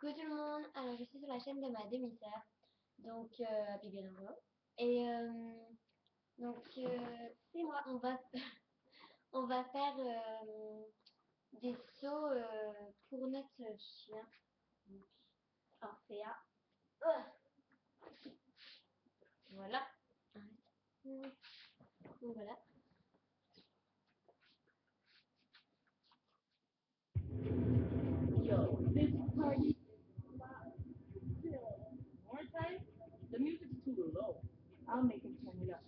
Coucou tout le monde, alors je suis sur la chaîne de ma demi-sœur, donc Bibi Ringo. Et c'est moi, on va faire des sauts pour notre chien. Donc, Orphea. Voilà. Donc voilà. Yo, this party more time. The music's too low. I'll make him turn it up.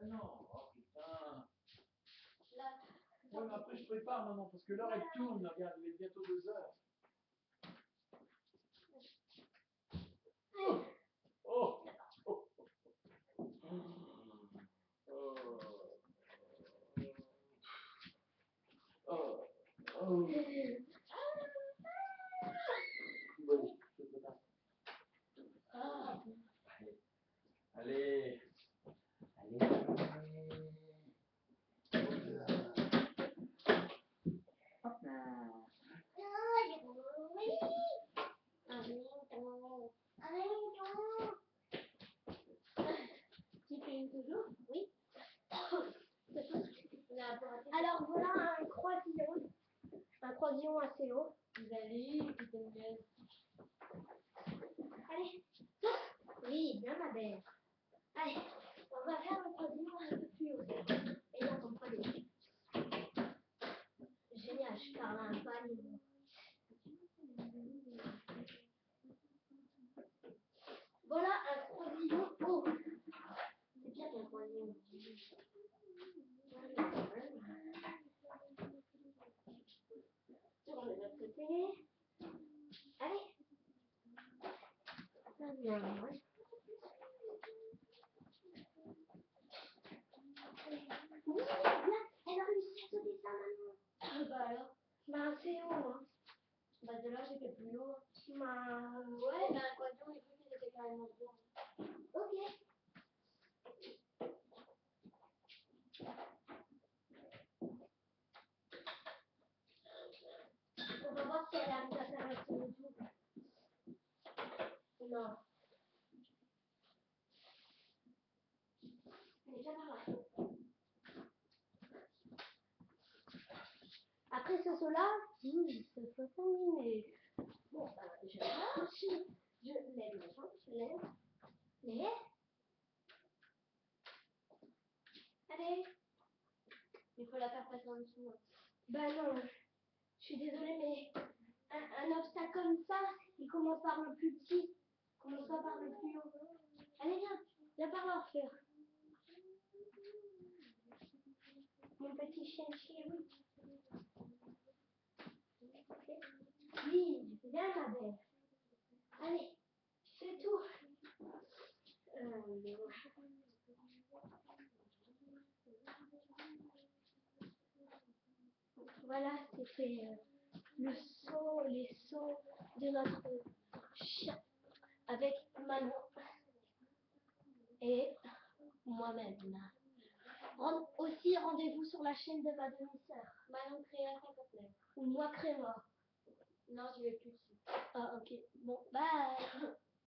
Non, oh putain. Ouais, mais après je prépare maman, parce que l'heure elle tourne, là, regarde, il est bientôt 2 heures. Oh, oh, oh, oh, oh. Vas-y, je te prépare. Allez, allez, allez. Hop là. Tu fais une toujours? Oui. Alors voilà un croisillon assez long. Vous allez, allez, oui, bien ma belle. Allez, on va faire un croisillon un peu plus haut. Et là, on prend des Sur le autre côté. Allez. Oui, là, elle a réussi à sauter ça maintenant. Ah bah alors. Bah c'est haut, hein. Bah de là j'étais plus haut. Bah ouais, bah quoi donc les trucs ils étaient carrément bons. Ok. On va voir si elle arrive à faire un tour. Non. Elle est déjà par là. Après ce saut-là, ça soit terminé. Bon, je marche, je lève ma jambe, je lève. Allez. Il faut la faire passer en dessous. Bah non, je suis désolée, mais un obstacle comme ça, il commence par le plus petit, il commence pas par le plus haut. Allez, viens par là, Orphée. Mon petit chien chéri. Oui, viens ma belle. Allez, c'est tout. Voilà, c'était le saut, les sauts de notre chien avec Manon et moi-même. Aussi, rendez-vous sur la chaîne de ma demi-sœur, Manon Créa 59. Ou moi Créma. Non, je vais plus dessus. Ah, ok. Bon, bye.